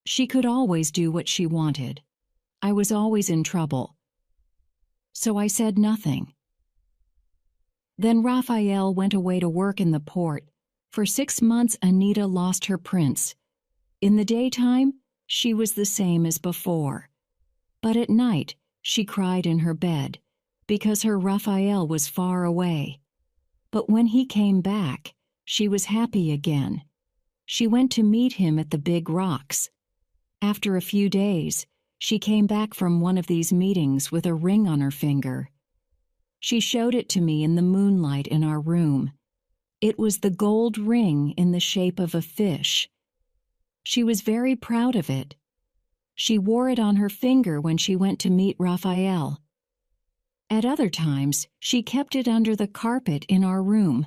She could always do what she wanted. I was always in trouble. So I said nothing. Then Raphael went away to work in the port. For 6 months, Anita lost her prince. In the daytime, she was the same as before. But at night, she cried in her bed because her Raphael was far away. But when he came back, she was happy again. She went to meet him at the big rocks. After a few days, she came back from one of these meetings with a ring on her finger. She showed it to me in the moonlight in our room. It was the gold ring in the shape of a fish. She was very proud of it. She wore it on her finger when she went to meet Raphael. At other times, she kept it under the carpet in our room.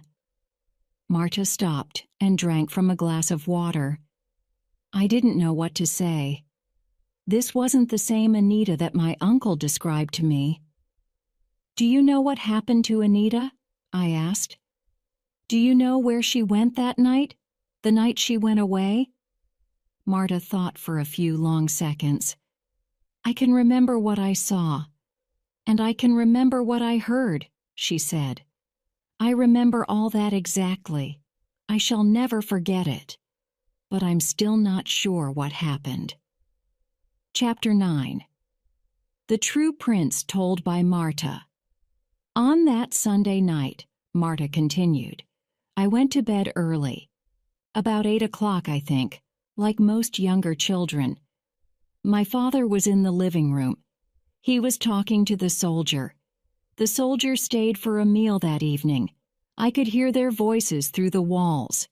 Marta stopped and drank from a glass of water. I didn't know what to say. This wasn't the same Anita that my uncle described to me. "Do you know what happened to Anita?" I asked. "Do you know where she went that night? The night she went away?" Marta thought for a few long seconds. "I can remember what I saw. And I can remember what I heard," she said. "I remember all that exactly. I shall never forget it. But I'm still not sure what happened." Chapter 9. The True Prince Told by Marta. On that Sunday night, Marta continued, I went to bed early. About 8 o'clock, I think, like most younger children. My father was in the living room. He was talking to the soldier. The soldier stayed for a meal that evening. I could hear their voices through the walls.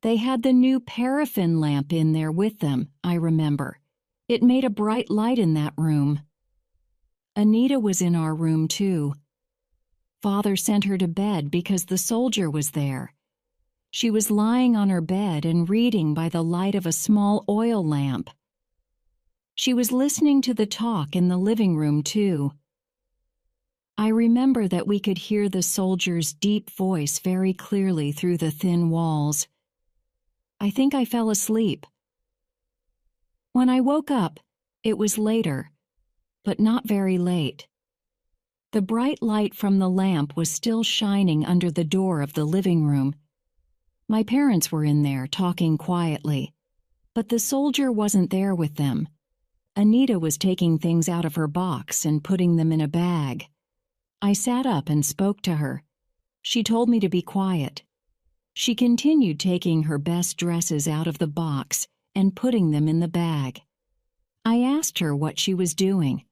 They had the new paraffin lamp in there with them, I remember. It made a bright light in that room. Anita was in our room, too. Father sent her to bed because the soldier was there. She was lying on her bed and reading by the light of a small oil lamp. She was listening to the talk in the living room, too. I remember that we could hear the soldier's deep voice very clearly through the thin walls. I think I fell asleep. When I woke up, it was later, but not very late. The bright light from the lamp was still shining under the door of the living room. My parents were in there talking quietly, but the soldier wasn't there with them. Anita was taking things out of her box and putting them in a bag. I sat up and spoke to her. She told me to be quiet. She continued taking her best dresses out of the box and putting them in the bag. I asked her what she was doing.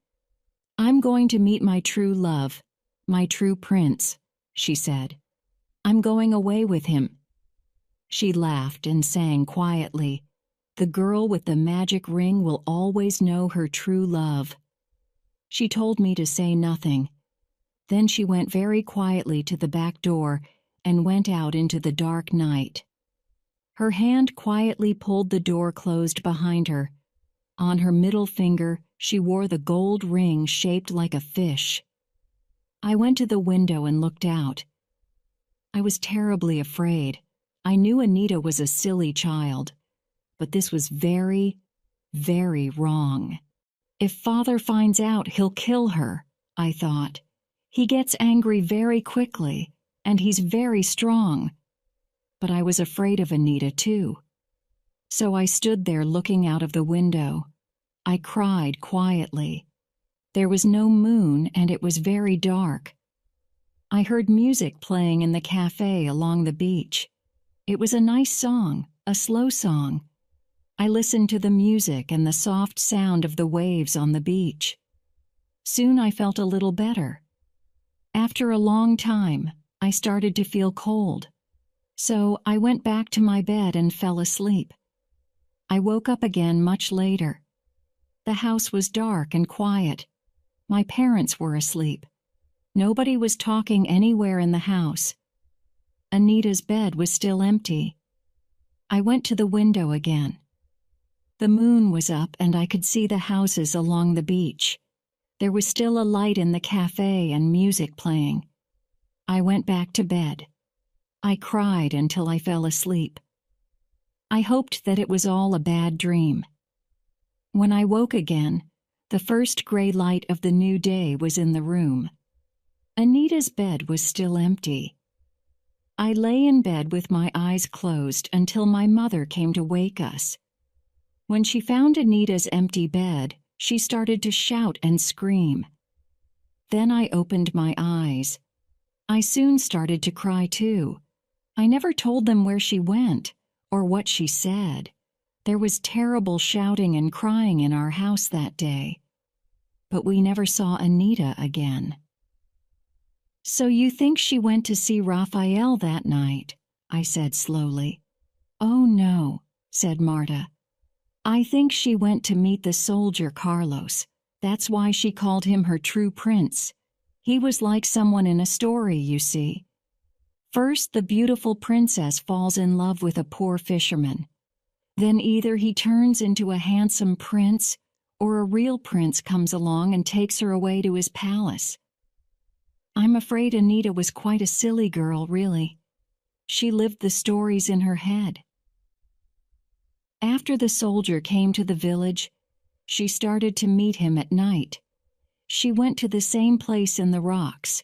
"I'm going to meet my true love, my true prince," she said. "I'm going away with him." She laughed and sang quietly, "The girl with the magic ring will always know her true love." She told me to say nothing. Then she went very quietly to the back door and went out into the dark night. Her hand quietly pulled the door closed behind her. On her middle finger, she wore the gold ring shaped like a fish. I went to the window and looked out. I was terribly afraid. I knew Anita was a silly child, but this was very, very wrong. If Father finds out, he'll kill her, I thought. He gets angry very quickly, and he's very strong. But I was afraid of Anita, too. So I stood there looking out of the window. I cried quietly. There was no moon, and it was very dark. I heard music playing in the cafe along the beach. It was a nice song, a slow song. I listened to the music and the soft sound of the waves on the beach. Soon I felt a little better. After a long time, I started to feel cold. So I went back to my bed and fell asleep. I woke up again much later. The house was dark and quiet. My parents were asleep. Nobody was talking anywhere in the house. Anita's bed was still empty. I went to the window again. The moon was up and I could see the houses along the beach. There was still a light in the cafe and music playing. I went back to bed. I cried until I fell asleep. I hoped that it was all a bad dream. When I woke again, the first gray light of the new day was in the room. Anita's bed was still empty. I lay in bed with my eyes closed until my mother came to wake us. When she found Anita's empty bed, she started to shout and scream. Then I opened my eyes. I soon started to cry too. I never told them where she went or what she said. There was terrible shouting and crying in our house that day. But we never saw Anita again. "So you think she went to see Raphael that night?" I said slowly. "Oh no," said Marta. "I think she went to meet the soldier Carlos. That's why she called him her true prince. He was like someone in a story, you see. First, the beautiful princess falls in love with a poor fisherman. Then either he turns into a handsome prince or a real prince comes along and takes her away to his palace. I'm afraid Anita was quite a silly girl, really. She lived the stories in her head." After the soldier came to the village, she started to meet him at night. She went to the same place in the rocks.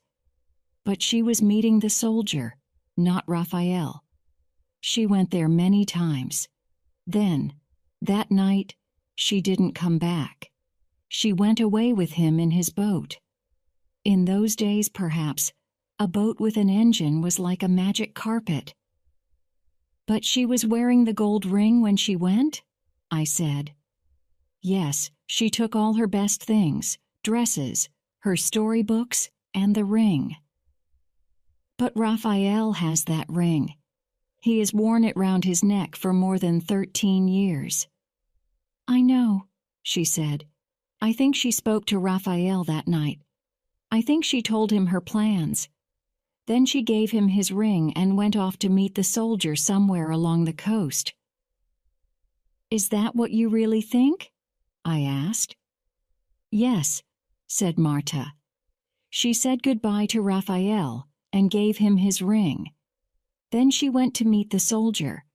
But she was meeting the soldier, not Raphael. She went there many times. Then, that night, she didn't come back. She went away with him in his boat. In those days, perhaps, a boat with an engine was like a magic carpet. "But she was wearing the gold ring when she went?" I said. "Yes, she took all her best things, dresses, her storybooks, and the ring." "But Raphael has that ring. He has worn it round his neck for more than 13 years. "I know," she said. "I think she spoke to Raphael that night. I think she told him her plans. Then she gave him his ring and went off to meet the soldier somewhere along the coast." "Is that what you really think?" I asked. "Yes," said Marta. "She said goodbye to Raphael and gave him his ring. Then she went to meet the soldier.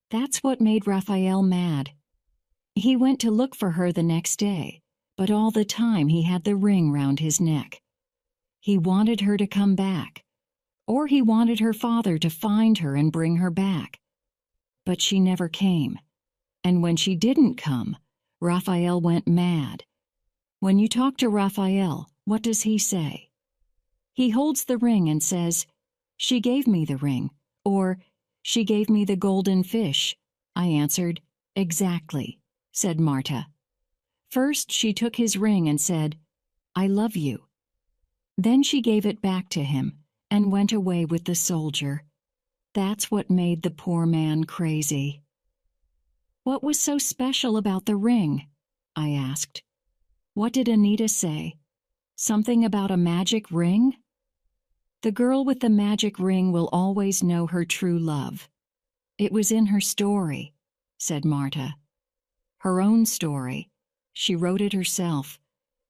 That's what made Raphael mad. He went to look for her the next day, but all the time he had the ring round his neck. He wanted her to come back, or he wanted her father to find her and bring her back. But she never came, and when she didn't come, Raphael went mad. When you talk to Raphael, what does he say? He holds the ring and says, 'She gave me the ring,' or 'She gave me the golden fish.'" I answered. "Exactly," said Marta. "First she took his ring and said, 'I love you.' Then she gave it back to him and went away with the soldier. That's what made the poor man crazy." "What was so special about the ring?" I asked. "What did Anita say? Something about a magic ring?" "The girl with the magic ring will always know her true love. It was in her story," said Marta. "Her own story. She wrote it herself.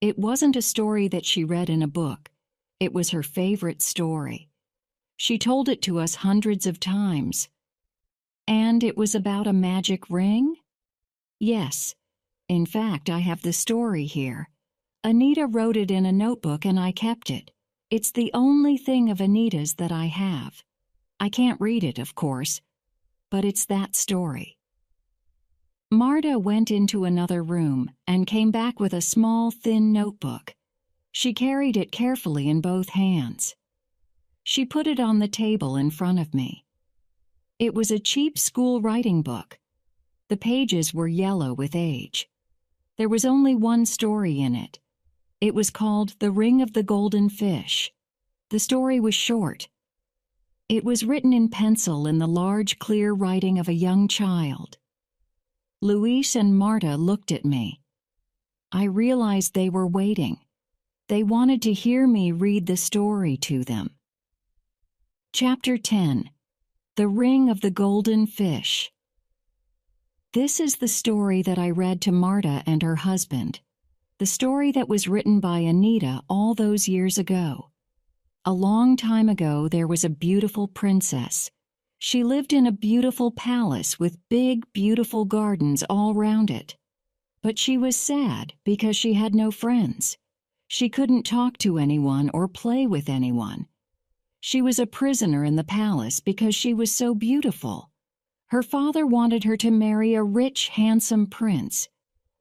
It wasn't a story that she read in a book. It was her favorite story. She told it to us hundreds of times." "And it was about a magic ring?" "Yes. In fact, I have the story here. Anita wrote it in a notebook and I kept it. It's the only thing of Anita's that I have. I can't read it, of course, but it's that story." Marta went into another room and came back with a small, thin notebook. She carried it carefully in both hands. She put it on the table in front of me. It was a cheap school writing book. The pages were yellow with age. There was only one story in it. It was called The Ring of the Golden Fish. The story was short. It was written in pencil in the large, clear writing of a young child. Luis and Marta looked at me. I realized they were waiting. They wanted to hear me read the story to them. Chapter 10. The Ring of the Golden Fish. This is the story that I read to Marta and her husband. The story that was written by Anita all those years ago. A long time ago, there was a beautiful princess. She lived in a beautiful palace with big, beautiful gardens all round it. But she was sad because she had no friends. She couldn't talk to anyone or play with anyone. She was a prisoner in the palace because she was so beautiful. Her father wanted her to marry a rich, handsome prince.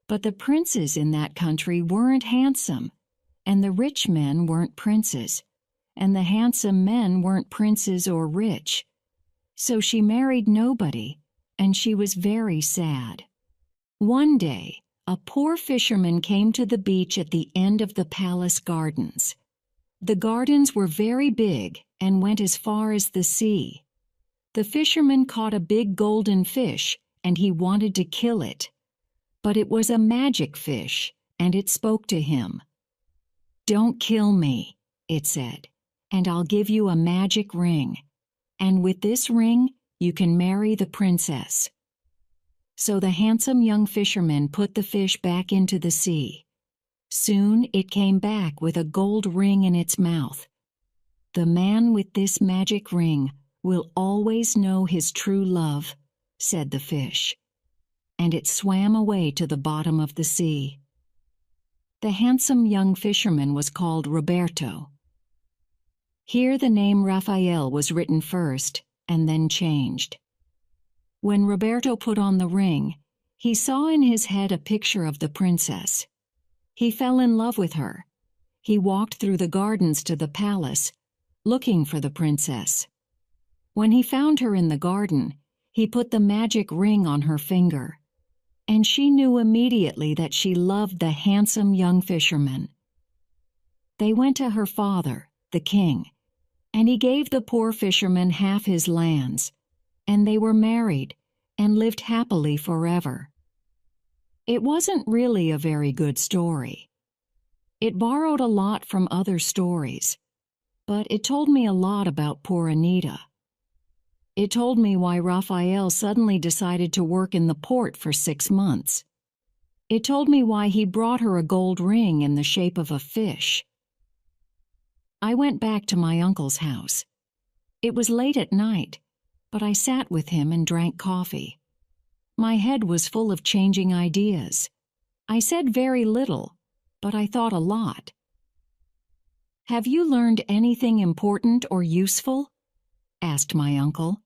But the princes in that country weren't handsome, and the rich men weren't princes, and the handsome men weren't princes or rich. So she married nobody, and she was very sad. One day, a poor fisherman came to the beach at the end of the palace gardens. The gardens were very big and went as far as the sea. The fisherman caught a big golden fish, and he wanted to kill it. But it was a magic fish, and it spoke to him. "Don't kill me," it said, "and I'll give you a magic ring. And with this ring, you can marry the princess." So the handsome young fisherman put the fish back into the sea. Soon it came back with a gold ring in its mouth. "The man with this magic ring will always know his true love," said the fish. And it swam away to the bottom of the sea. The handsome young fisherman was called Roberto. Here the name Raphael was written first and then changed. When Roberto put on the ring, he saw in his head a picture of the princess. He fell in love with her. He walked through the gardens to the palace, looking for the princess. When he found her in the garden, he put the magic ring on her finger, and she knew immediately that she loved the handsome young fisherman. They went to her father, the king, and he gave the poor fisherman half his lands, and they were married and lived happily forever. It wasn't really a very good story. It borrowed a lot from other stories, but it told me a lot about poor Anita. It told me why Raphael suddenly decided to work in the port for 6 months. It told me why he brought her a gold ring in the shape of a fish. I went back to my uncle's house. It was late at night, but I sat with him and drank coffee. My head was full of changing ideas. I said very little, but I thought a lot. "Have you learned anything important or useful?" asked my uncle.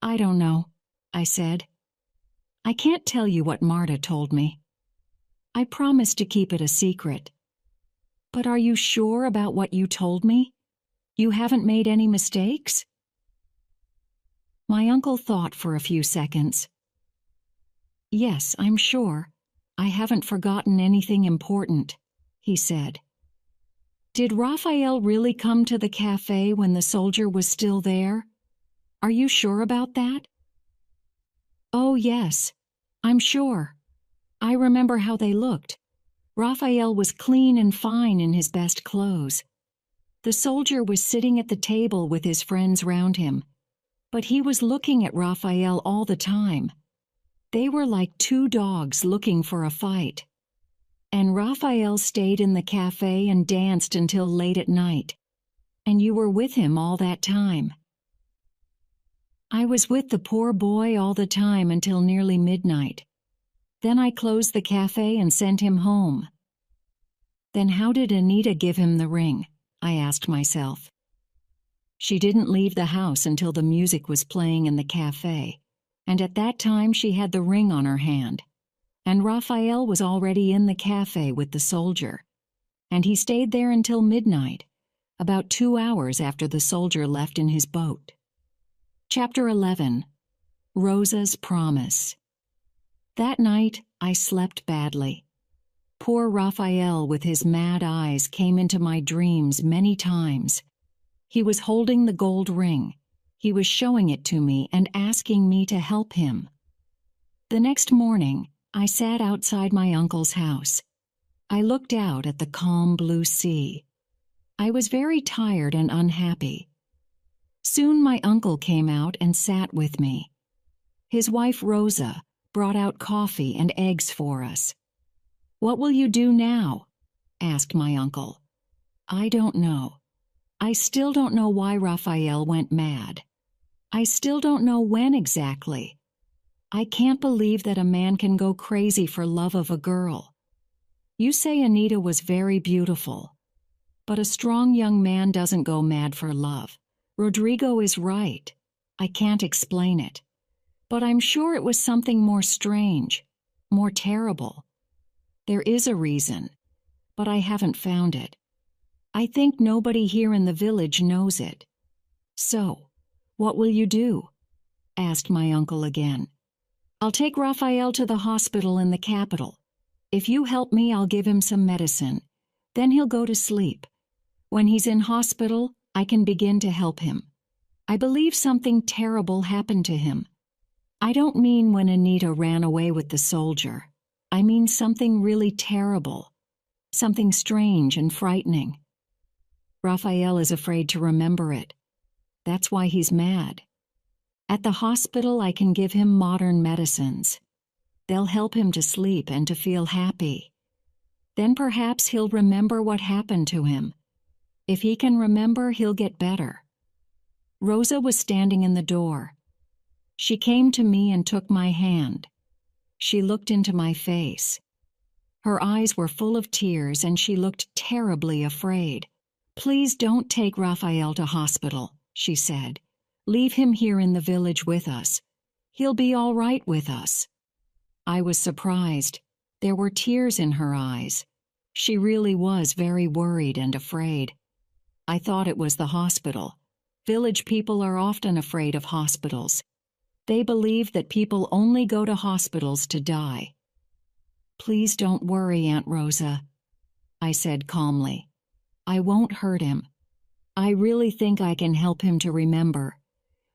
"I don't know," I said. "I can't tell you what Marta told me. I promised to keep it a secret. But are you sure about what you told me? You haven't made any mistakes?" My uncle thought for a few seconds. "Yes, I'm sure. I haven't forgotten anything important," he said. "Did Raphael really come to the cafe when the soldier was still there? Are you sure about that?" "Oh, yes, I'm sure. I remember how they looked. Raphael was clean and fine in his best clothes. The soldier was sitting at the table with his friends round him, but he was looking at Raphael all the time. They were like 2 dogs looking for a fight. And Raphael stayed in the cafe and danced until late at night. And you were with him all that time." "I was with the poor boy all the time until nearly midnight. Then I closed the cafe and sent him home." "Then how did Anita give him the ring?" I asked myself. "She didn't leave the house until the music was playing in the cafe, and at that time she had the ring on her hand. And Raphael was already in the cafe with the soldier, and he stayed there until midnight, about 2 hours after the soldier left in his boat." Chapter 11. Rosa's Promise. That night I slept badly. Poor Raphael with his mad eyes came into my dreams many times. He was holding the gold ring. He was showing it to me and asking me to help him. The next morning, I sat outside my uncle's house. I looked out at the calm blue sea. I was very tired and unhappy. Soon my uncle came out and sat with me. His wife Rosa brought out coffee and eggs for us. "What will you do now?" asked my uncle. "I don't know. I still don't know why Raphael went mad. I still don't know when exactly. I can't believe that a man can go crazy for love of a girl. You say Anita was very beautiful, but a strong young man doesn't go mad for love. Rodrigo is right. I can't explain it. But I'm sure it was something more strange, more terrible. There is a reason, but I haven't found it. I think nobody here in the village knows it. So, what will you do? Asked my uncle again. I'll take Raphael to the hospital in the capital. If you help me, I'll give him some medicine. Then he'll go to sleep. When he's in hospital, I can begin to help him. I believe something terrible happened to him. I don't mean when Anita ran away with the soldier. I mean something really terrible. Something strange and frightening. Raphael is afraid to remember it. That's why he's mad. At the hospital, I can give him modern medicines. They'll help him to sleep and to feel happy. Then perhaps he'll remember what happened to him. If he can remember, he'll get better. Rosa was standing in the door. She came to me and took my hand. She looked into my face. Her eyes were full of tears and she looked terribly afraid. Please don't take Raphael to hospital, she said. Leave him here in the village with us. He'll be all right with us. I was surprised. There were tears in her eyes. She really was very worried and afraid. I thought it was the hospital. Village people are often afraid of hospitals. They believe that people only go to hospitals to die. Please don't worry, Aunt Rosa, I said calmly. I won't hurt him. I really think I can help him to remember.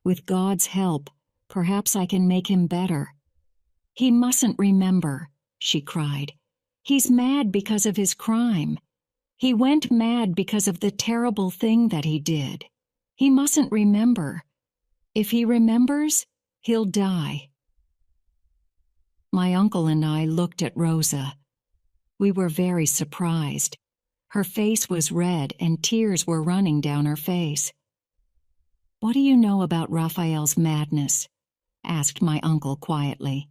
With God's help, perhaps I can make him better. He mustn't remember, she cried. He's mad because of his crime. He went mad because of the terrible thing that he did. He mustn't remember. If he remembers, he'll die. My uncle and I looked at Rosa. We were very surprised. Her face was red and tears were running down her face. What do you know about Raphael's madness? Asked my uncle quietly.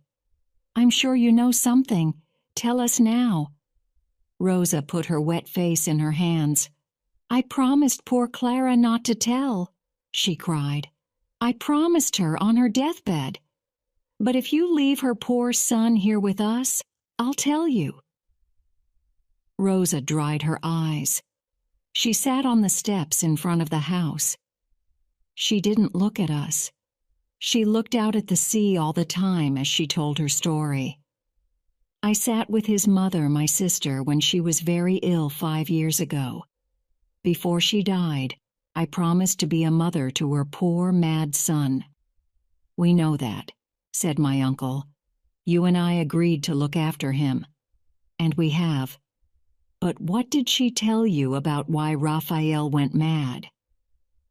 I'm sure you know something. Tell us now. Rosa put her wet face in her hands. I promised poor Clara not to tell, she cried. I promised her on her deathbed. But if you leave her poor son here with us, I'll tell you. Rosa dried her eyes. She sat on the steps in front of the house. She didn't look at us. She looked out at the sea all the time as she told her story. I sat with his mother, my sister, when she was very ill 5 years ago. Before she died, I promised to be a mother to her poor, mad son. We know that, said my uncle. You and I agreed to look after him. And we have. But what did she tell you about why Raphael went mad?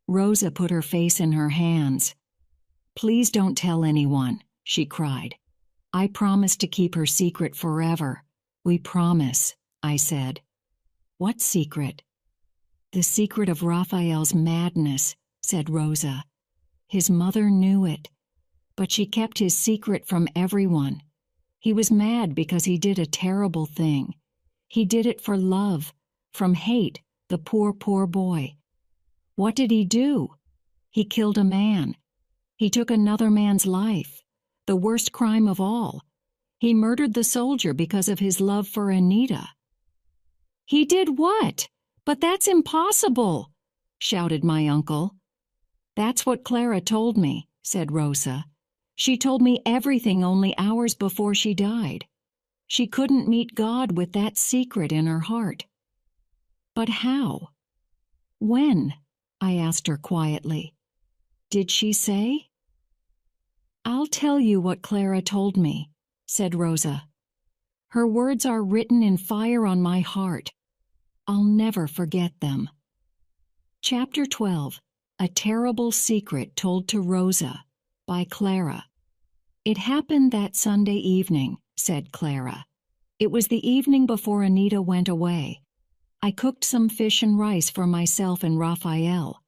Rosa put her face in her hands. Please don't tell anyone, she cried. I promise to keep her secret forever. We promise, I said. What secret? The secret of Raphael's madness, said Rosa. His mother knew it, but she kept his secret from everyone. He was mad because he did a terrible thing. He did it for love, from hate, the poor, poor boy. What did he do? He killed a man. He took another man's life, the worst crime of all. He murdered the soldier because of his love for Anita. He did what? But that's impossible, shouted my uncle. That's what Clara told me, said Rosa. She told me everything only hours before she died. She couldn't meet God with that secret in her heart. But how? When? I asked her quietly. Did she say? I'll tell you what Clara told me, said Rosa. Her words are written in fire on my heart. I'll never forget them. Chapter 12. A Terrible Secret Told to Rosa by Clara. It happened that Sunday evening, said Clara. It was the evening before Anita went away. I cooked some fish and rice for myself and Raphael.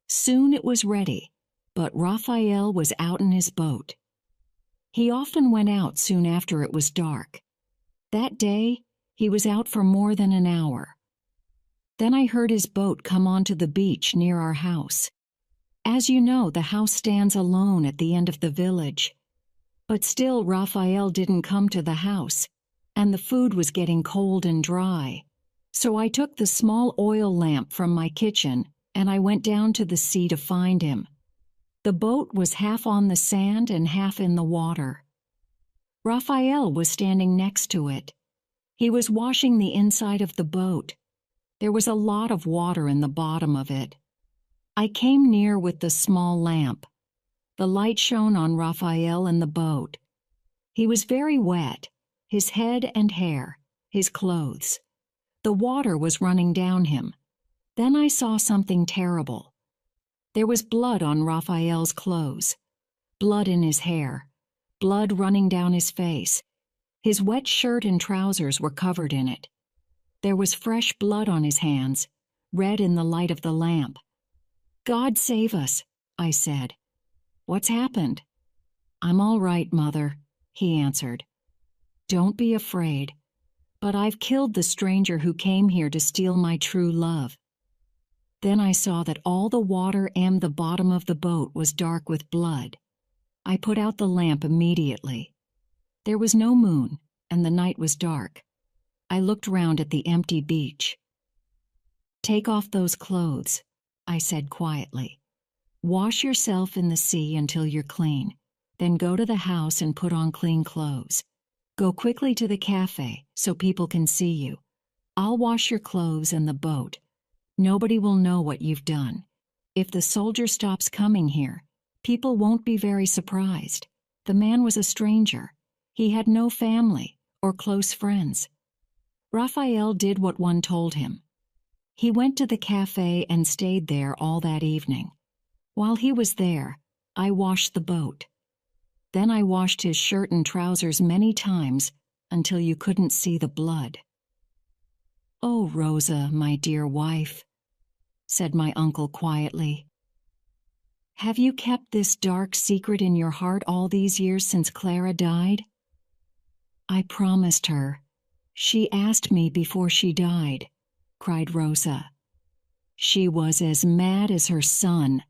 Soon it was ready, but Raphael was out in his boat. He often went out soon after it was dark. That day, he was out for more than an hour. Then I heard his boat come onto the beach near our house. As you know, the house stands alone at the end of the village. But still, Raphael didn't come to the house, and the food was getting cold and dry. So I took the small oil lamp from my kitchen, and I went down to the sea to find him. The boat was half on the sand and half in the water. Raphael was standing next to it. He was washing the inside of the boat. There was a lot of water in the bottom of it. I came near with the small lamp. The light shone on Raphael and the boat. He was very wet, his head and hair, his clothes. The water was running down him. Then I saw something terrible. There was blood on Raphael's clothes, blood in his hair, blood running down his face. His wet shirt and trousers were covered in it. There was fresh blood on his hands, red in the light of the lamp. "God save us," I said. "What's happened?" "I'm all right, Mother," he answered. "Don't be afraid, but I've killed the stranger who came here to steal my true love." Then I saw that all the water and the bottom of the boat was dark with blood. I put out the lamp immediately. There was no moon, and the night was dark. I looked round at the empty beach. "Take off those clothes," I said quietly. "Wash yourself in the sea until you're clean. Then go to the house and put on clean clothes. Go quickly to the cafe so people can see you. I'll wash your clothes and the boat. Nobody will know what you've done. If the soldier stops coming here, people won't be very surprised. The man was a stranger. He had no family or close friends." Raphael did what one told him. He went to the cafe and stayed there all that evening. While he was there, I washed the boat. Then I washed his shirt and trousers many times until you couldn't see the blood. "Oh, Rosa, my dear wife," said my uncle quietly. "Have you kept this dark secret in your heart all these years since Clara died?" "I promised her. She asked me before she died," cried Rosa. "She was as mad as her son,"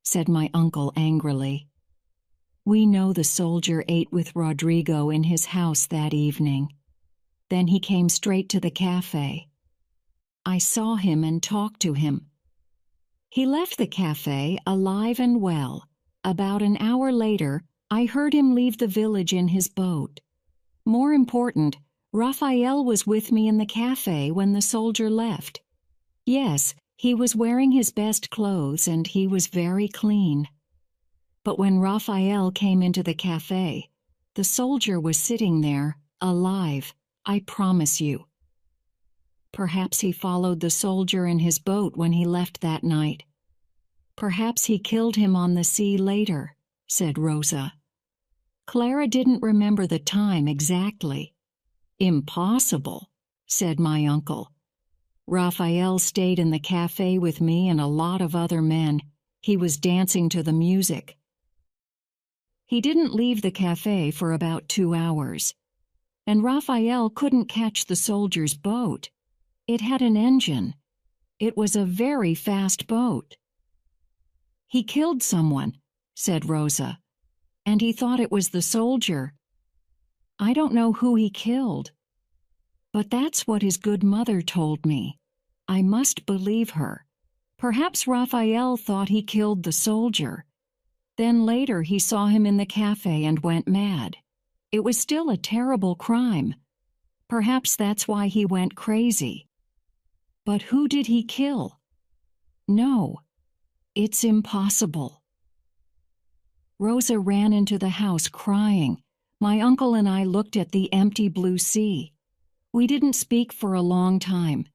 said my uncle angrily. "We know the soldier ate with Rodrigo in his house that evening. Then he came straight to the cafe. I saw him and talked to him. He left the cafe alive and well. About an hour later, I heard him leave the village in his boat. More important, Raphael was with me in the cafe when the soldier left. Yes, he was wearing his best clothes and he was very clean. But when Raphael came into the cafe, the soldier was sitting there, alive, I promise you. Perhaps he followed the soldier in his boat when he left that night. Perhaps he killed him on the sea later," said Rosa. Clara didn't remember the time exactly. "Impossible," said my uncle. "Raphael stayed in the cafe with me and a lot of other men. He was dancing to the music. He didn't leave the cafe for about 2 hours. And Raphael couldn't catch the soldier's boat. It had an engine. It was a very fast boat." "He killed someone," said Rosa, "and he thought it was the soldier. I don't know who he killed. But that's what his good mother told me. I must believe her. Perhaps Raphael thought he killed the soldier. Then later he saw him in the cafe and went mad. It was still a terrible crime. Perhaps that's why he went crazy. But who did he kill? No, it's impossible." Rosa ran into the house crying. My uncle and I looked at the empty blue sea. We didn't speak for a long time.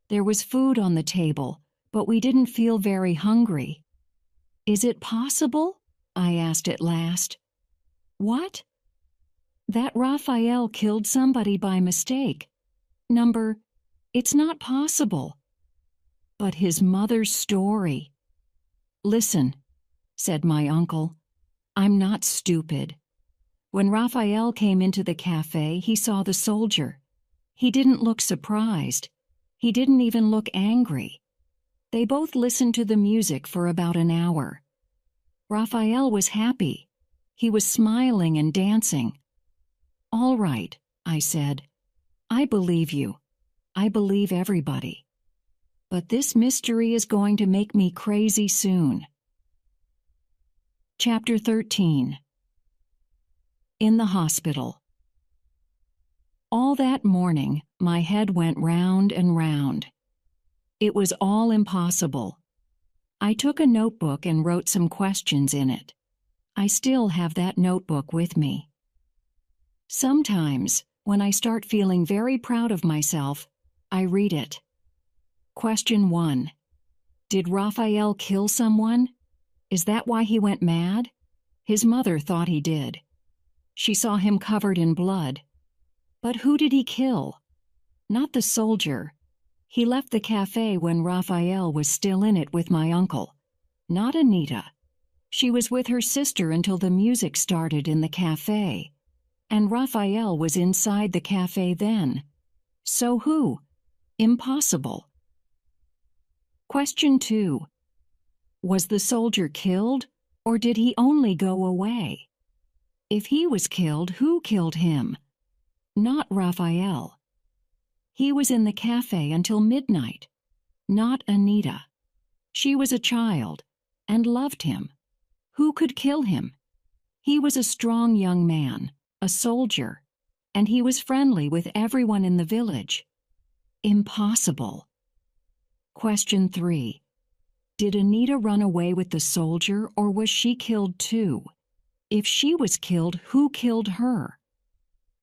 There was food on the table, but we didn't feel very hungry. "Is it possible?" I asked at last. "What?" "That Raphael killed somebody by mistake. It's not possible." But his mother's story. "Listen," said my uncle. "I'm not stupid. When Raphael came into the cafe, he saw the soldier. He didn't look surprised. He didn't even look angry. They both listened to the music for about an hour. Raphael was happy. He was smiling and dancing. "All right," I said. "I believe you. I believe everybody. But this mystery is going to make me crazy soon." Chapter 13. In the hospital. All that morning, my head went round and round. It was all impossible. I took a notebook and wrote some questions in it. I still have that notebook with me. Sometimes, when I start feeling very proud of myself, I read it. Question 1. Did Raphael kill someone? Is that why he went mad? His mother thought he did. She saw him covered in blood. But who did he kill? Not the soldier. He left the cafe when Raphael was still in it with my uncle. Not Anita. She was with her sister until the music started in the cafe. And Raphael was inside the cafe then. So who? Impossible. Question 2. Was the soldier killed, or did he only go away? If he was killed, who killed him? Not Raphael. He was in the cafe until midnight. Not Anita. She was a child and loved him. Who could kill him? He was a strong young man, a soldier, and he was friendly with everyone in the village. Impossible. Question 3. Did Anita run away with the soldier, or was she killed too? If she was killed, who killed her?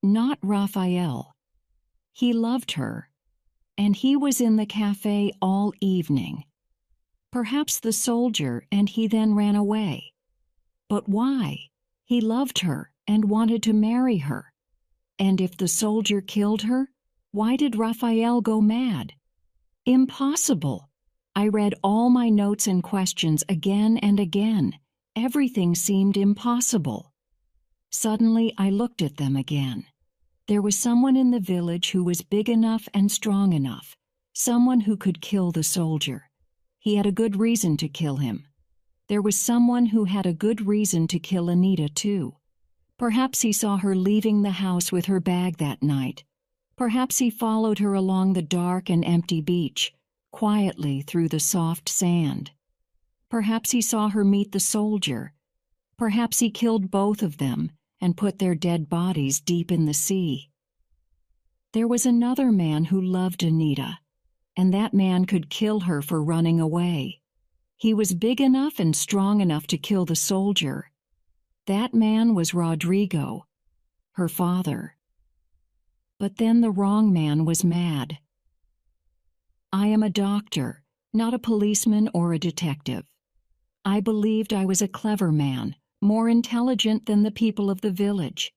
Not Raphael. He loved her, and he was in the cafe all evening. Perhaps the soldier, and he then ran away. But why? He loved her and wanted to marry her. And if the soldier killed her, why did Raphael go mad? Impossible. I read all my notes and questions again and again. Everything seemed impossible. Suddenly, I looked at them again. There was someone in the village who was big enough and strong enough, someone who could kill the soldier. He had a good reason to kill him. There was someone who had a good reason to kill Anita, too. Perhaps he saw her leaving the house with her bag that night. Perhaps he followed her along the dark and empty beach, quietly through the soft sand. Perhaps he saw her meet the soldier. Perhaps he killed both of them and put their dead bodies deep in the sea. There was another man who loved Anita, and that man could kill her for running away. He was big enough and strong enough to kill the soldier. That man was Rodrigo, her father. But then the wrong man was mad. I am a doctor, not a policeman or a detective. I believed I was a clever man, more intelligent than the people of the village.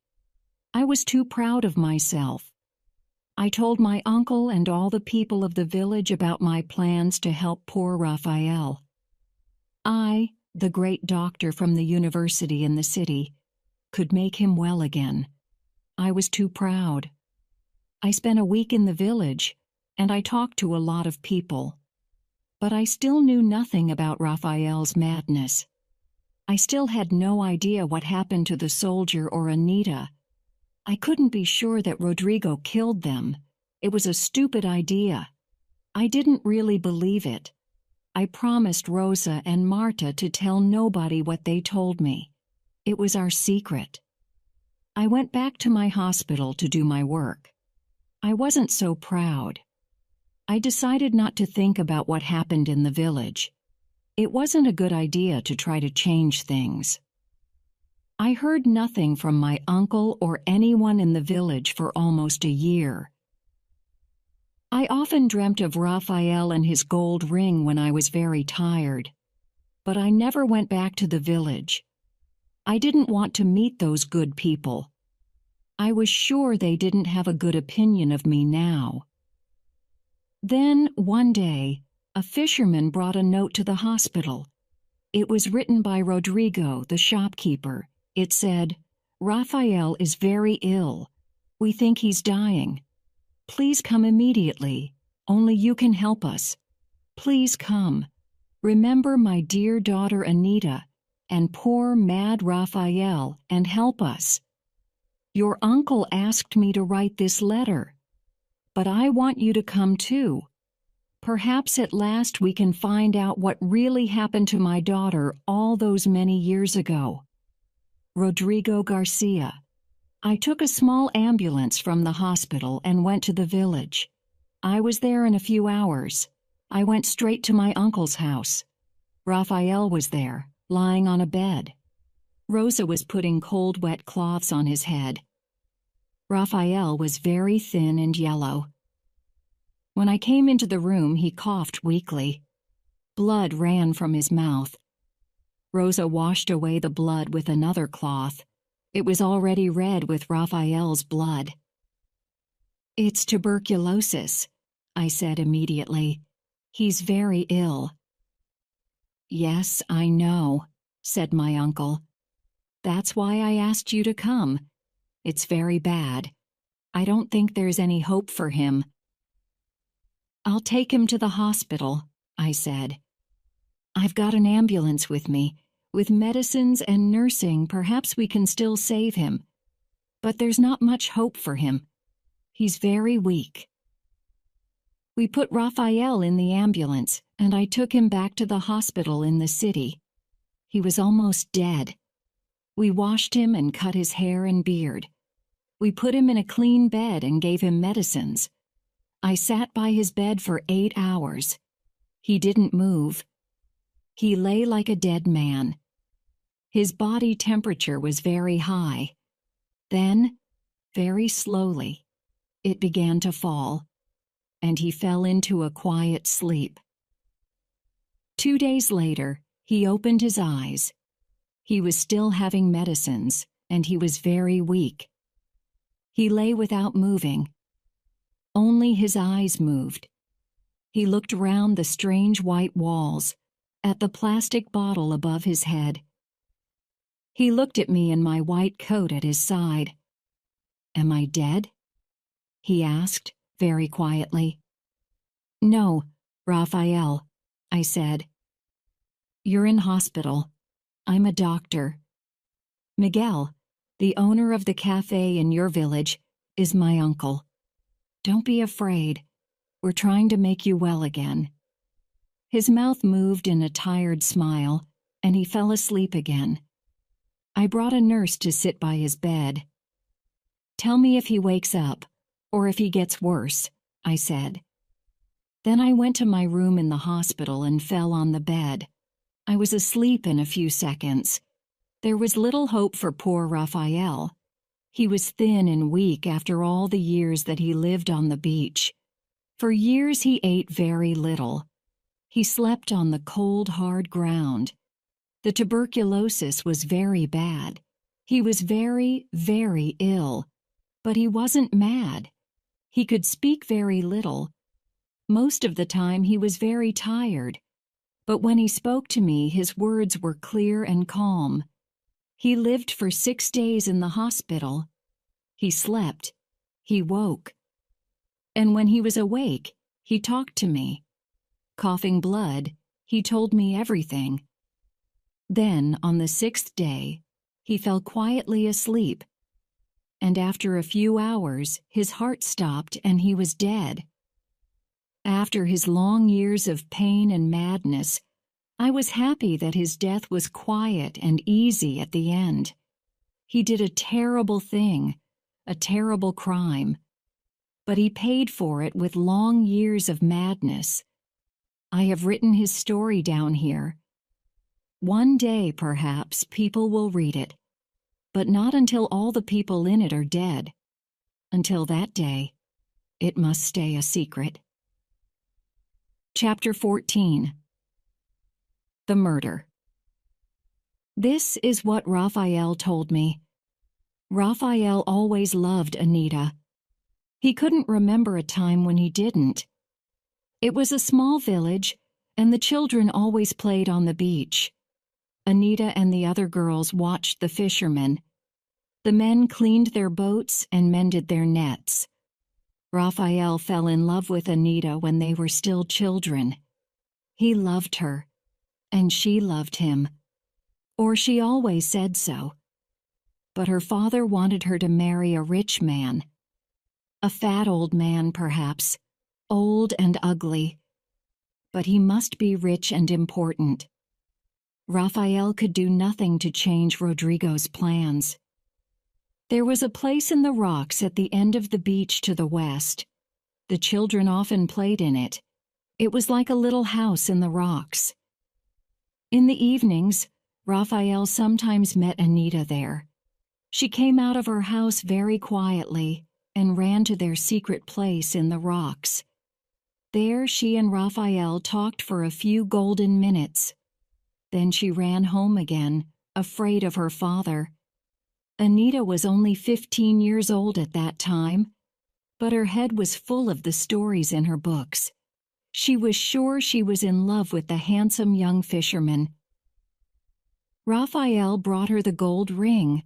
I was too proud of myself. I told my uncle and all the people of the village about my plans to help poor Raphael. I, the great doctor from the university in the city, could make him well again. I was too proud. I spent a week in the village, and I talked to a lot of people. But I still knew nothing about Raphael's madness. I still had no idea what happened to the soldier or Anita. I couldn't be sure that Rodrigo killed them. It was a stupid idea. I didn't really believe it. I promised Rosa and Marta to tell nobody what they told me. It was our secret. I went back to my hospital to do my work. I wasn't so proud. I decided not to think about what happened in the village. It wasn't a good idea to try to change things. I heard nothing from my uncle or anyone in the village for almost a year. I often dreamt of Raphael and his gold ring when I was very tired. But I never went back to the village. I didn't want to meet those good people. I was sure they didn't have a good opinion of me now. Then, one day, a fisherman brought a note to the hospital. It was written by Rodrigo, the shopkeeper. It said, Raphael is very ill. We think he's dying. Please come immediately. Only you can help us. Please come. Remember my dear daughter Anita and poor mad Raphael and help us. Your uncle asked me to write this letter, but I want you to come too. Perhaps at last we can find out what really happened to my daughter all those many years ago. Rodrigo Garcia. I took a small ambulance from the hospital and went to the village. I was there in a few hours. I went straight to my uncle's house. Raphael was there, lying on a bed. Rosa was putting cold, wet cloths on his head. Raphael was very thin and yellow. When I came into the room, he coughed weakly. Blood ran from his mouth. Rosa washed away the blood with another cloth. It was already red with Raphael's blood. "It's tuberculosis," I said immediately. "He's very ill." "Yes, I know," said my uncle. "That's why I asked you to come. It's very bad. I don't think there's any hope for him." "I'll take him to the hospital," I said. "I've got an ambulance with me. With medicines and nursing, perhaps we can still save him. But there's not much hope for him. He's very weak." We put Raphael in the ambulance, and I took him back to the hospital in the city. He was almost dead. We washed him and cut his hair and beard. We put him in a clean bed and gave him medicines. I sat by his bed for 8 hours. He didn't move. He lay like a dead man. His body temperature was very high. Then, very slowly, it began to fall, and he fell into a quiet sleep. 2 days later, he opened his eyes. He was still having medicines, and he was very weak. He lay without moving. Only his eyes moved. He looked round the strange white walls, at the plastic bottle above his head. He looked at me in my white coat at his side. "Am I dead?" he asked, very quietly. "No, Raphael," I said. "You're in hospital. I'm a doctor. Miguel, the owner of the cafe in your village, is my uncle. Don't be afraid. We're trying to make you well again." His mouth moved in a tired smile, and he fell asleep again. I brought a nurse to sit by his bed. "Tell me if he wakes up, or if he gets worse," I said. Then I went to my room in the hospital and fell on the bed. I was asleep in a few seconds. There was little hope for poor Raphael. He was thin and weak after all the years that he lived on the beach. For years he ate very little. He slept on the cold, hard ground. The tuberculosis was very bad. He was very, very ill. But he wasn't mad. He could speak very little. Most of the time he was very tired. But when he spoke to me, his words were clear and calm. He lived for 6 days in the hospital. He slept. He woke. And when he was awake, he talked to me. Coughing blood, he told me everything. Then, on the 6th day, he fell quietly asleep. And after a few hours, his heart stopped and he was dead. After his long years of pain and madness, I was happy that his death was quiet and easy at the end. He did a terrible thing, a terrible crime. But he paid for it with long years of madness. I have written his story down here. One day, perhaps, people will read it, but not until all the people in it are dead. Until that day, it must stay a secret. Chapter 14. The Murder. This is what Raphael told me. Raphael always loved Anita. He couldn't remember a time when he didn't. It was a small village, and the children always played on the beach. Anita and the other girls watched the fishermen. The men cleaned their boats and mended their nets. Raphael fell in love with Anita when they were still children. He loved her, and she loved him, or she always said so. But her father wanted her to marry a rich man. A fat old man, perhaps, old and ugly. But he must be rich and important. Raphael could do nothing to change Rodrigo's plans. There was a place in the rocks at the end of the beach to the west. The children often played in it. It was like a little house in the rocks. In the evenings, Raphael sometimes met Anita there. She came out of her house very quietly and ran to their secret place in the rocks. There she and Raphael talked for a few golden minutes. Then she ran home again, afraid of her father. Anita was only 15 years old at that time, but her head was full of the stories in her books. She was sure she was in love with the handsome young fisherman. Raphael brought her the gold ring.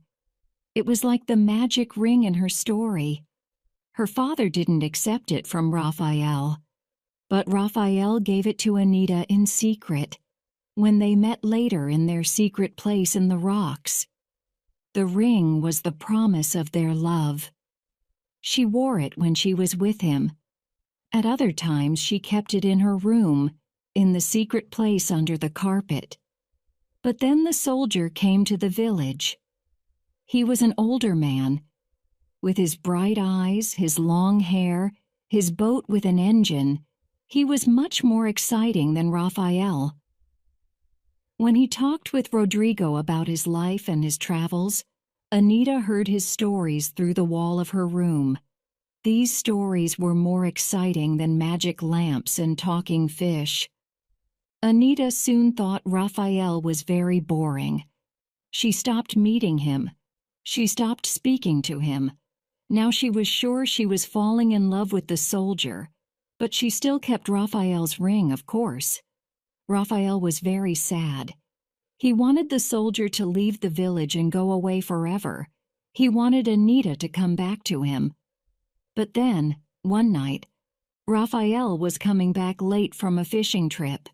It was like the magic ring in her story. Her father didn't accept it from Raphael, but Raphael gave it to Anita in secret, when they met later in their secret place in the rocks. The ring was the promise of their love. She wore it when she was with him. At other times she kept it in her room, in the secret place under the carpet. But then the soldier came to the village. He was an older man. With his bright eyes, his long hair, his boat with an engine, he was much more exciting than Raphael. When he talked with Rodrigo about his life and his travels, Anita heard his stories through the wall of her room. These stories were more exciting than magic lamps and talking fish. Anita soon thought Raphael was very boring. She stopped meeting him. She stopped speaking to him. Now she was sure she was falling in love with the soldier, but she still kept Raphael's ring, of course. Raphael was very sad. He wanted the soldier to leave the village and go away forever. He wanted Anita to come back to him. But then, one night, Raphael was coming back late from a fishing trip.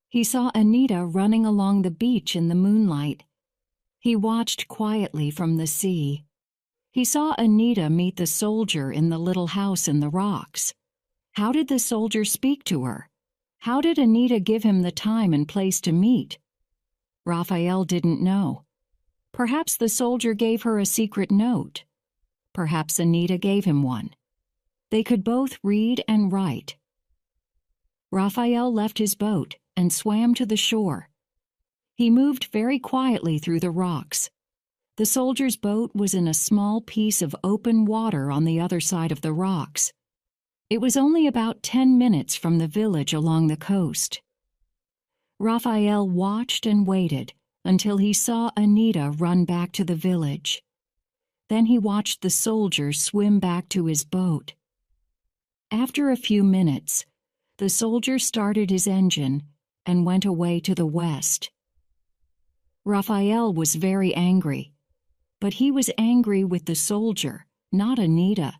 He saw Anita running along the beach in the moonlight. He watched quietly from the sea. He saw Anita meet the soldier in the little house in the rocks. How did the soldier speak to her? How did Anita give him the time and place to meet? Raphael didn't know. Perhaps the soldier gave her a secret note. Perhaps Anita gave him one. They could both read and write. Raphael left his boat and swam to the shore. He moved very quietly through the rocks. The soldier's boat was in a small piece of open water on the other side of the rocks. It was only about 10 minutes from the village along the coast. Raphael watched and waited until he saw Anita run back to the village. Then he watched the soldier swim back to his boat. After a few minutes, the soldier started his engine and went away to the west. Raphael was very angry, but he was angry with the soldier, not Anita.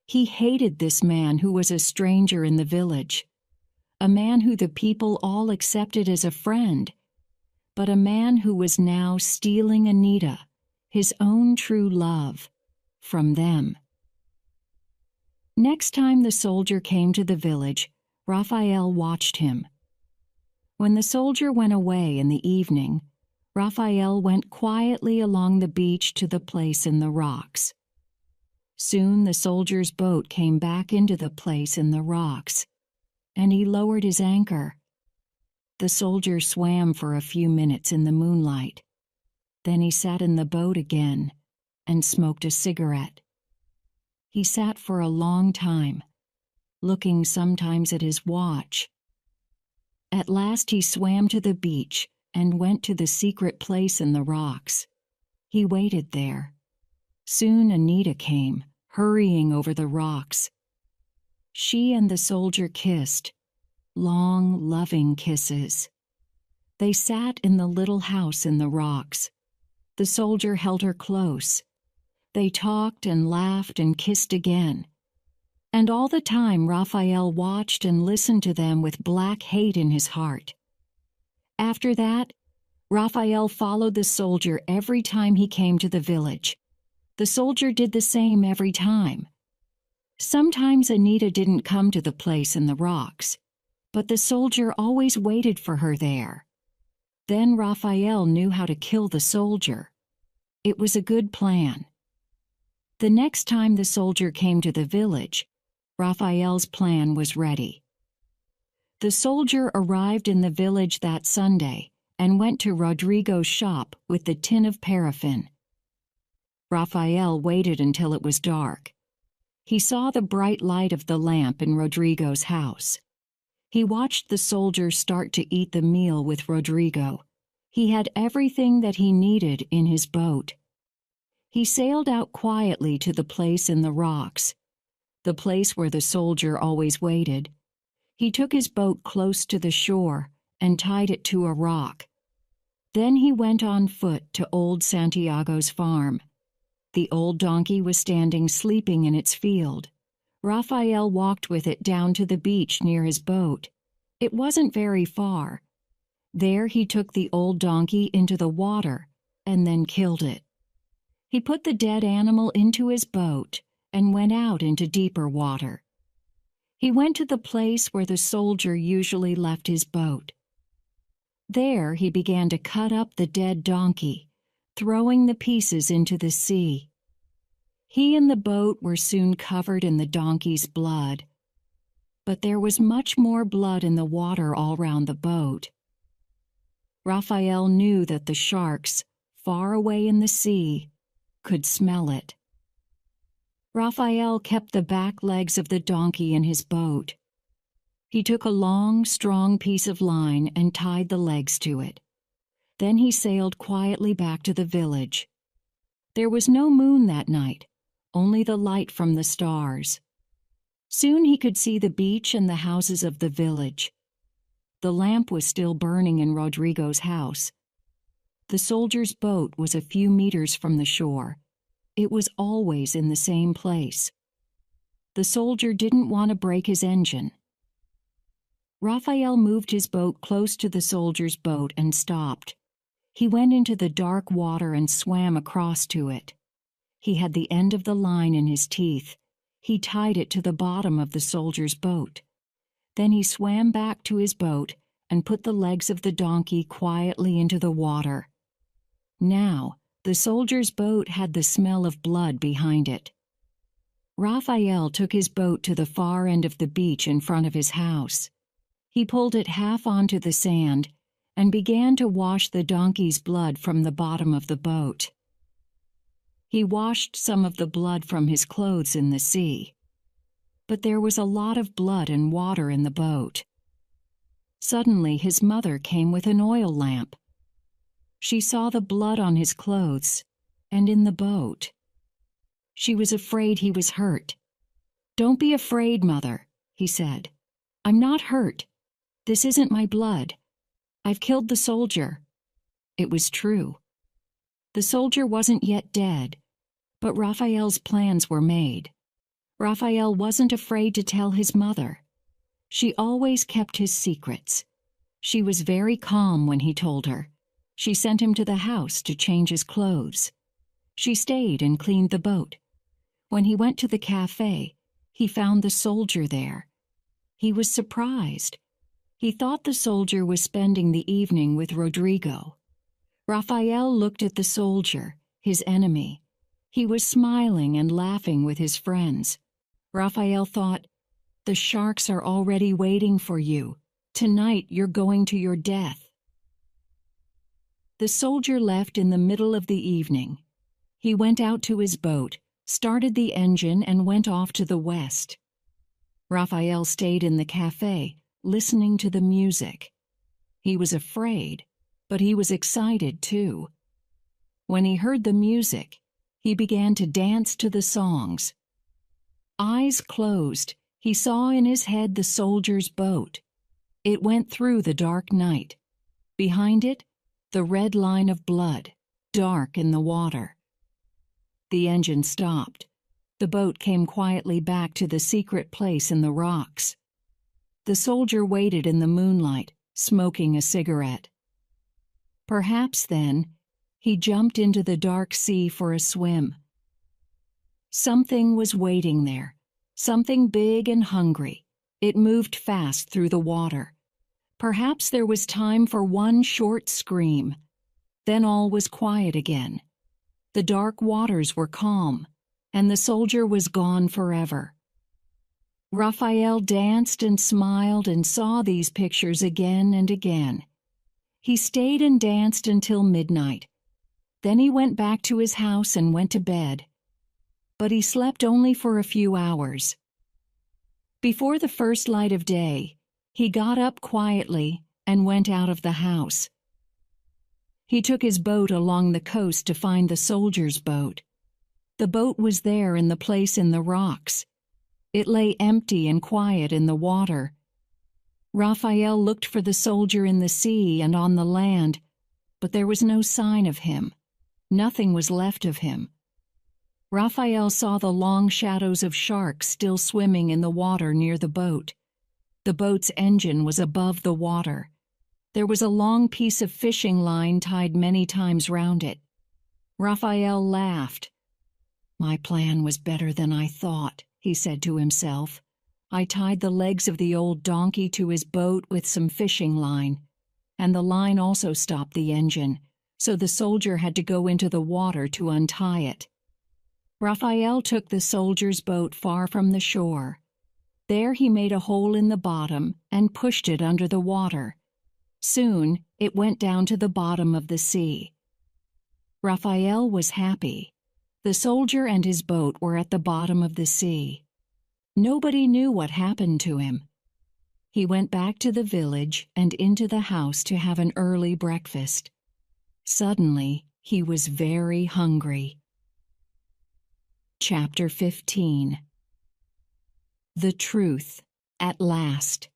He hated this man who was a stranger in the village, a man who the people all accepted as a friend, but a man who was now stealing Anita, his own true love, from them. Next time the soldier came to the village, Raphael watched him. When the soldier went away in the evening, Raphael went quietly along the beach to the place in the rocks. Soon the soldier's boat came back into the place in the rocks, and he lowered his anchor. The soldier swam for a few minutes in the moonlight. Then he sat in the boat again and smoked a cigarette. He sat for a long time, looking sometimes at his watch. At last he swam to the beach and went to the secret place in the rocks. He waited there. Soon Anita came, hurrying over the rocks. She and the soldier kissed, long, loving kisses. They sat in the little house in the rocks. The soldier held her close, They talked and laughed and kissed again. And all the time Raphael watched and listened to them with black hate in his heart. After that, Raphael followed the soldier every time he came to the village. The soldier did the same every time. Sometimes Anita didn't come to the place in the rocks, but the soldier always waited for her there. Then Raphael knew how to kill the soldier. It was a good plan. The next time the soldier came to the village, Raphael's plan was ready. The soldier arrived in the village that Sunday and went to Rodrigo's shop with the tin of paraffin. Raphael waited until it was dark. He saw the bright light of the lamp in Rodrigo's house. He watched the soldier start to eat the meal with Rodrigo. He had everything that he needed in his boat. He sailed out quietly to the place in the rocks, the place where the soldier always waited. He took his boat close to the shore and tied it to a rock. Then he went on foot to old Santiago's farm. The old donkey was standing sleeping in its field. Raphael walked with it down to the beach near his boat. It wasn't very far. There he took the old donkey into the water and then killed it. He put the dead animal into his boat and went out into deeper water. He went to the place where the soldier usually left his boat. There he began to cut up the dead donkey, throwing the pieces into the sea. He and the boat were soon covered in the donkey's blood. But there was much more blood in the water all round the boat. Raphael knew that the sharks, far away in the sea, could smell it. Raphael kept the back legs of the donkey in his boat. He took a long, strong piece of line and tied the legs to it. Then he sailed quietly back to the village. There was no moon that night, only the light from the stars. Soon he could see the beach and the houses of the village. The lamp was still burning in Rodrigo's house. The soldier's boat was a few meters from the shore. It was always in the same place. The soldier didn't want to break his engine. Raphael moved his boat close to the soldier's boat and stopped. He went into the dark water and swam across to it. He had the end of the line in his teeth. He tied it to the bottom of the soldier's boat. Then he swam back to his boat and put the legs of the donkey quietly into the water. Now, the soldier's boat had the smell of blood behind it. Raphael took his boat to the far end of the beach in front of his house. He pulled it half onto the sand and began to wash the donkey's blood from the bottom of the boat. He washed some of the blood from his clothes in the sea. But there was a lot of blood and water in the boat. Suddenly his mother came with an oil lamp. She saw the blood on his clothes and in the boat. She was afraid he was hurt. "Don't be afraid, Mother," he said. "I'm not hurt. This isn't my blood. I've killed the soldier." It was true. The soldier wasn't yet dead, but Raphael's plans were made. Raphael wasn't afraid to tell his mother. She always kept his secrets. She was very calm when he told her. She sent him to the house to change his clothes. She stayed and cleaned the boat. When he went to the cafe, he found the soldier there. He was surprised. He thought the soldier was spending the evening with Rodrigo. Raphael looked at the soldier, his enemy. He was smiling and laughing with his friends. Raphael thought, "The sharks are already waiting for you. Tonight you're going to your death." The soldier left in the middle of the evening. He went out to his boat, started the engine, and went off to the west. Raphael stayed in the cafe, listening to the music. He was afraid, but he was excited too. When he heard the music, he began to dance to the songs. Eyes closed, he saw in his head the soldier's boat. It went through the dark night. Behind it, the red line of blood, dark in the water. the engine stopped. The boat came quietly back to the secret place in the rocks. The soldier waited in the moonlight, smoking a cigarette. Perhaps then, he jumped into the dark sea for a swim. Something was waiting there, something big and hungry. It moved fast through the water. Perhaps there was time for one short scream. Then all was quiet again. The dark waters were calm, and the soldier was gone forever. Raphael danced and smiled and saw these pictures again and again. He stayed and danced until midnight. Then he went back to his house and went to bed. But he slept only for a few hours. Before the first light of day, he got up quietly and went out of the house. He took his boat along the coast to find the soldier's boat. The boat was there in the place in the rocks. It lay empty and quiet in the water. Raphael looked for the soldier in the sea and on the land, but there was no sign of him. Nothing was left of him. Raphael saw the long shadows of sharks still swimming in the water near the boat. The boat's engine was above the water. There was a long piece of fishing line tied many times round it. Raphael laughed. "My plan was better than I thought," he said to himself. "I tied the legs of the old donkey to his boat with some fishing line, and the line also stopped the engine, so the soldier had to go into the water to untie it." Raphael took the soldier's boat far from the shore. There he made a hole in the bottom and pushed it under the water. Soon it went down to the bottom of the sea. Raphael was happy. The soldier and his boat were at the bottom of the sea. Nobody knew what happened to him. He went back to the village and into the house to have an early breakfast. Suddenly, he was very hungry. Chapter 15. The Truth, at Last.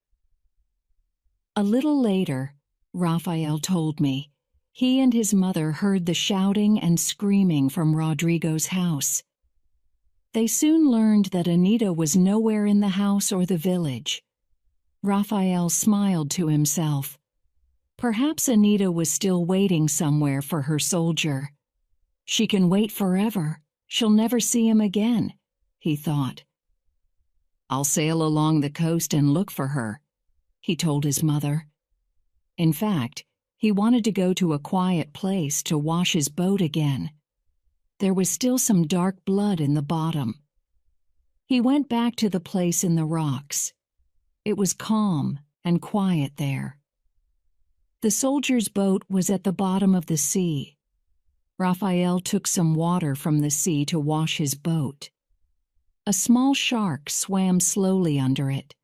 A little later, Raphael told me, he and his mother heard the shouting and screaming from Rodrigo's house. They soon learned that Anita was nowhere in the house or the village. Raphael smiled to himself. Perhaps Anita was still waiting somewhere for her soldier. She can wait forever. She'll never see him again, he thought. "I'll sail along the coast and look for her," he told his mother. In fact, he wanted to go to a quiet place to wash his boat again. There was still some dark blood in the bottom. He went back to the place in the rocks. It was calm and quiet there. The soldier's boat was at the bottom of the sea. Raphael took some water from the sea to wash his boat. A small shark swam slowly under it.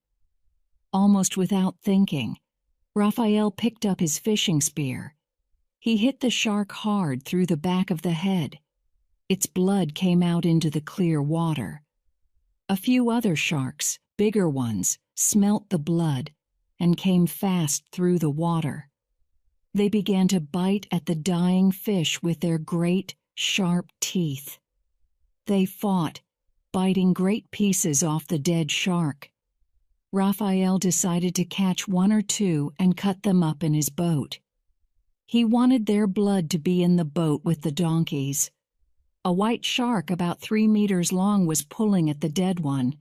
Almost without thinking, Raphael picked up his fishing spear. He hit the shark hard through the back of the head. Its blood came out into the clear water. A few other sharks, bigger ones, smelt the blood and came fast through the water. They began to bite at the dying fish with their great, sharp teeth. They fought, biting great pieces off the dead shark. Raphael decided to catch one or two and cut them up in his boat. He wanted their blood to be in the boat with the donkeys. A white shark about 3 meters long was pulling at the dead one.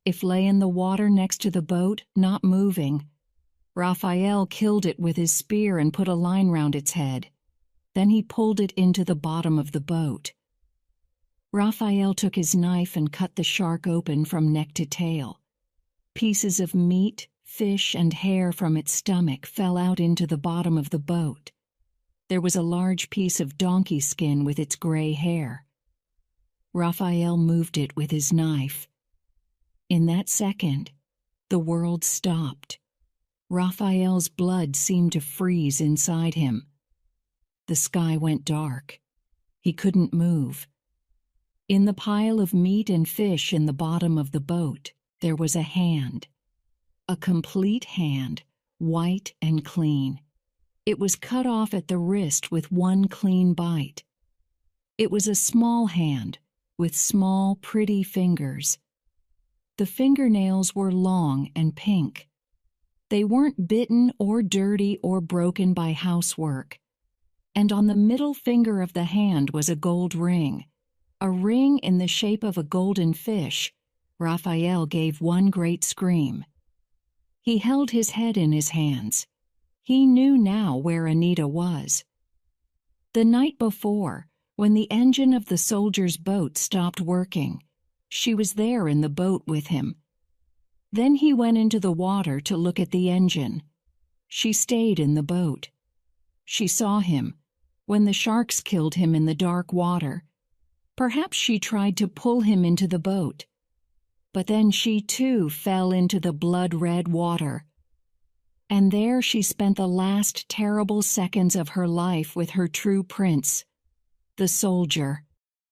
It lay in the water next to the boat, not moving. Raphael killed it with his spear and put a line round its head. Then he pulled it into the bottom of the boat. Raphael took his knife and cut the shark open from neck to tail. Pieces of meat, fish, and hair from its stomach fell out into the bottom of the boat. There was a large piece of donkey skin with its gray hair. Raphael moved it with his knife. In that second, the world stopped. Raphael's blood seemed to freeze inside him. The sky went dark. He couldn't move. In the pile of meat and fish in the bottom of the boat, there was a hand. A complete hand, white and clean. It was cut off at the wrist with one clean bite. It was a small hand with small, pretty fingers. The fingernails were long and pink. They weren't bitten or dirty or broken by housework. And on the middle finger of the hand was a gold ring, a ring in the shape of a golden fish. Raphael gave one great scream. He held his head in his hands. He knew now where Anita was. The night before, when the engine of the soldier's boat stopped working, she was there in the boat with him. Then he went into the water to look at the engine. She stayed in the boat. She saw him when the sharks killed him in the dark water. Perhaps she tried to pull him into the boat. But then she too fell into the blood-red water. And there she spent the last terrible seconds of her life with her true prince, the soldier.